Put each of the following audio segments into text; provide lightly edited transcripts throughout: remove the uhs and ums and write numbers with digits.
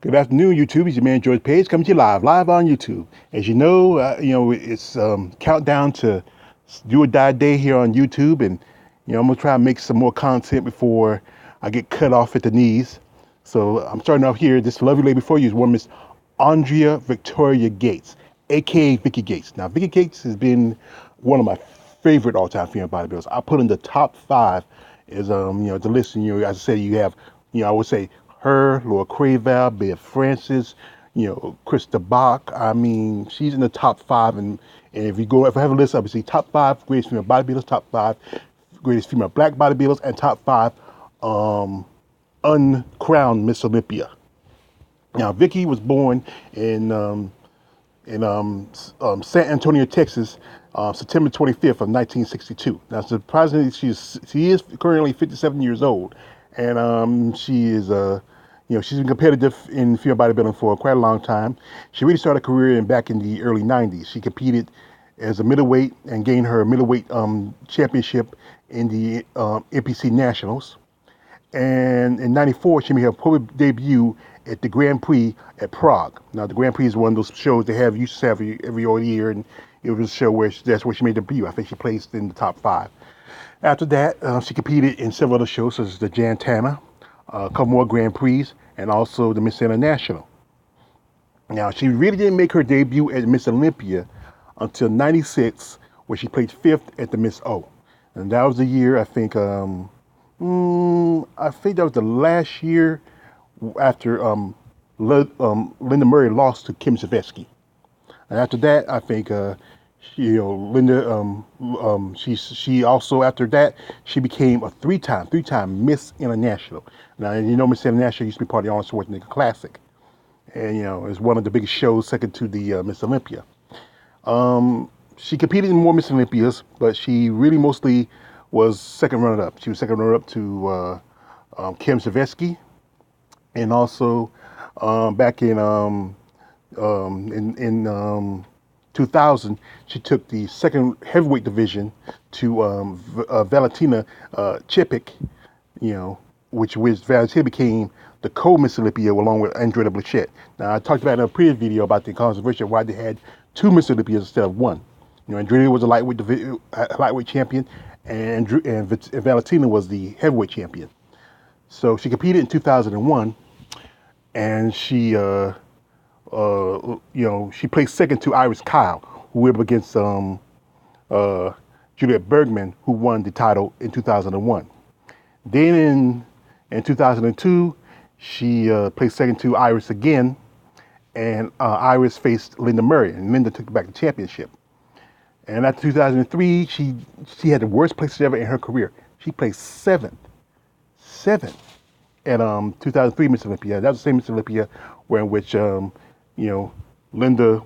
Good afternoon, YouTube. It's your man George Page coming to you live on YouTube. As it's countdown to do or die day here on YouTube, and I'm gonna try to make some more content before I get cut off at the knees. So I'm starting off here. This lovely lady before you is one Miss Ondrea Victoria Gates, aka Vicky Gates. Now, Vicky Gates has been one of my favorite all-time female bodybuilders. I put in the top five is the list. And, as I said, you have I would say her, Laura Craval, Bea Francis, Krista Bach. I mean, she's in the top five. And if I have a list, obviously top five greatest female bodybuilders, top five greatest female black bodybuilders, and top five uncrowned Miss Olympia. Now, Vicky was born in San Antonio, Texas, September 25th of 1962. Now, surprisingly, she is currently 57 years old, and she is she's been competitive in female bodybuilding for quite a long time. She really started a career back in the early 90s. She competed as a middleweight and gained her middleweight championship in the NPC Nationals. And in '94, she made her public debut at the Grand Prix at Prague. Now, the Grand Prix is one of those shows they used to have every other year, and it was a show that's where she made her debut. I think she placed in the top five. After that, she competed in several other shows, such as the Jan Tana, a couple more Grand Prix, and also the Miss International. Now, she really didn't make her debut at Miss Olympia until '96, where she placed fifth at the Miss O. And that was the year, I think that was the last year after Linda Murray lost to Kim Savetsky. And after that, I think Linda she also after that she became a three-time Miss International. Now, Miss International used to be part of the Arnold Schwarzenegger Classic, and it's one of the biggest shows, second to the Miss Olympia. She competed in more Miss Olympias, but she really mostly was second runner-up. She was second runner-up to Kim Savetsky, and also back in 2000, she took the second heavyweight division to Valentina Chepik, which Valentina became the co-Miss Olympia along with Ondrea Blanchette. Now, I talked about in a previous video about the controversy of why they had two Miss Olympias instead of one. Ondrea was a lightweight champion, and Valentina was the heavyweight champion. So she competed in 2001, and she placed second to Iris Kyle, who went up against Juliet Bergman, who won the title in 2001. Then in 2002, she placed second to Iris again, and Iris faced Linda Murray, and Linda took back the championship. And after 2003, she had the worst places ever in her career. She placed seventh at 2003 Miss Olympia. That was the same Miss Olympia in which Linda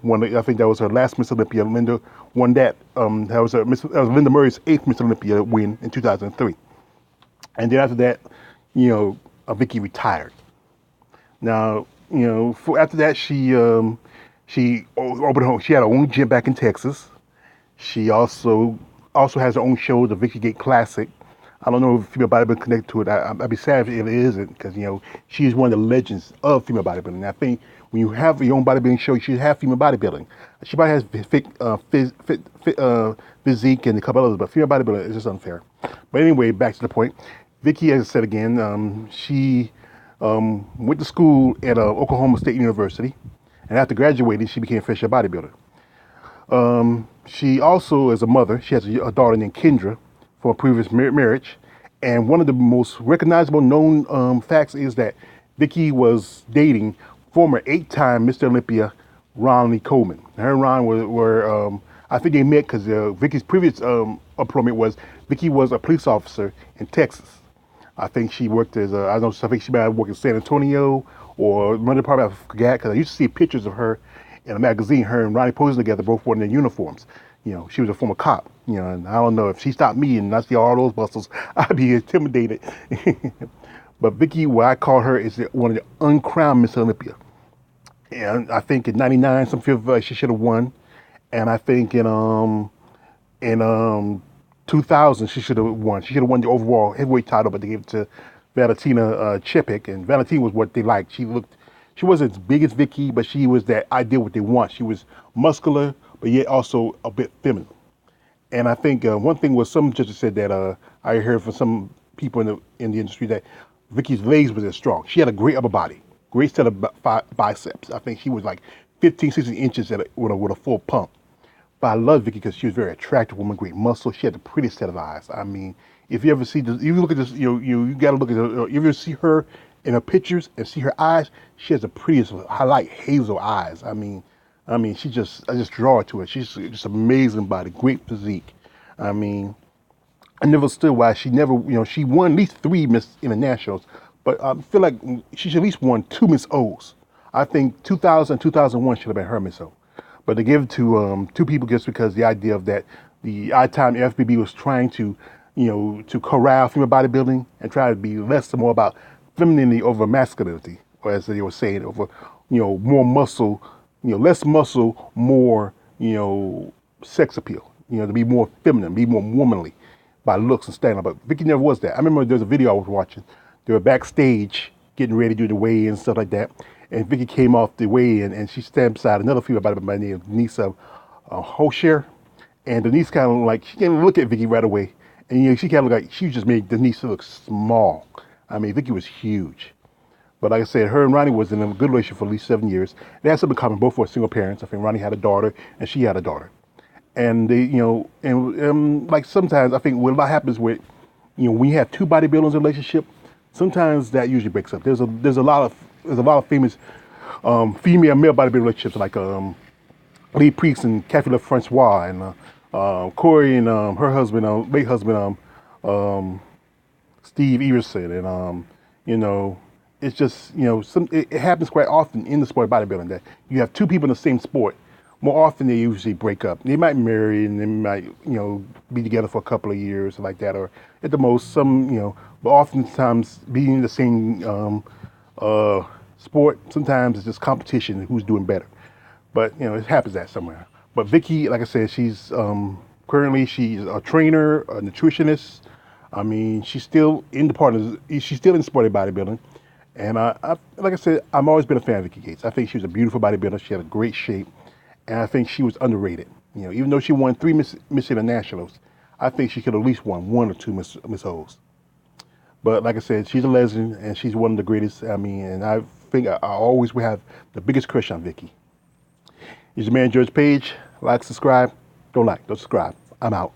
won. I think that was her last Miss Olympia. Linda won that. That was Linda Murray's eighth Miss Olympia win in 2003. And then after that, Vicky retired. Now, after that, she opened home. She had her own gym back in Texas. She also has her own show, the Vickie Classic. I don't know if female bodybuilding connected to it. I'd be sad if it isn't, because she is one of the legends of female bodybuilding. And I think when you have your own bodybuilding show, you should have female bodybuilding. She probably has physique and a couple others, but female bodybuilding is just unfair. But anyway, back to the point. Vicky, as I said again, she went to school at Oklahoma State University, and after graduating, she became a professional bodybuilder. She also is a mother. She has a daughter named Kendra from a previous marriage. And one of the most recognizable known facts is that Vicky was dating former 8-time Mr. Olympia Ron Lee Coleman. Her and Ron were I think they met because Vicky's previous employment was Vicky was a police officer in Texas. I think she worked as I think she might have worked in San Antonio or another part. I forgot, because I used to see pictures of her in a magazine, her and Ronnie posing together, both wearing their uniforms. She was a former cop, and I don't know if she stopped me and I see all those muscles, I'd be intimidated. But Vicky, what I call her, is one of the uncrowned Miss Olympia. And I think in '99, she should have won. And I think in 2000, she should have won. She should have won the overall heavyweight title, but they gave it to Valentina Chepik. And Valentina was what they liked. She looked she wasn't as big as Vicky, but she was that idea what they want. She was muscular, but yet also a bit feminine. And I think one thing was some judges said that I heard from some people in the industry that Vicky's legs was as strong. She had a great upper body, great set of biceps. I think she was like 15, 16 inches with a full pump. But I love Vicky because she was a very attractive woman, great muscle. She had the prettiest set of eyes. I mean, if you ever see this, you look at this, you got to look at her. If you ever see her in her pictures and see her eyes, she has the prettiest, highlight hazel eyes. I mean, I just draw to her. She's just amazing body, great physique. I mean, I never understood why she never, she won at least 3 Miss Internationals, but I feel like she should at least won 2 Miss O's. I think 2000, 2001 should have been her Miss O. But they give it to 2 people just because the idea of that the time FBB was trying to, to corral female bodybuilding and try to be less and more about femininity over masculinity, or as they were saying, over, more muscle, less muscle, more, sex appeal, to be more feminine, be more womanly by looks and stand up. But Vicky never was that. I remember there was a video I was watching. They were backstage getting ready to do the weigh-in and stuff like that. And Vicky came off the weigh-in and she stands beside another female by the name of Denise Hosher. And Denise kind of like, she didn't look at Vicky right away. And she kind of like, she just made Denise look small. I mean, Vicky was huge. But like I said, her and Ronnie was in a good relationship for at least 7 years. They had something in common. Both were single parents. I think Ronnie had a daughter and she had a daughter. And they, like sometimes I think what happens with, when you have 2 bodybuilders in a relationship, sometimes that usually breaks up. There's a lot of famous female male bodybuilding relationships like Lee Prix and Kathy LaFrancois and Corey and her husband, late husband, Steve Everson, and it's just it happens quite often in the sport of bodybuilding that you have 2 people in the same sport. More often they usually break up. They might marry and they might be together for a couple of years like that, or at the most some but oftentimes being in the same sport, sometimes it's just competition who's doing better. But it happens that somewhere. But Vicky, like I said, she's currently she's a trainer, a nutritionist. I mean, she's still in she's still in sport of bodybuilding. And I like I said, I've always been a fan of Vicky Gates. I think she was a beautiful bodybuilder. She had a great shape, and I think she was underrated. Even though she won 3 Miss Internationals, I think she could have at least won 1 or 2 Miss O's. But like I said, she's a legend, and she's one of the greatest. I mean, and I think I always will have the biggest crush on Vicky. It's your man, George Page. Like, subscribe. Don't subscribe. I'm out.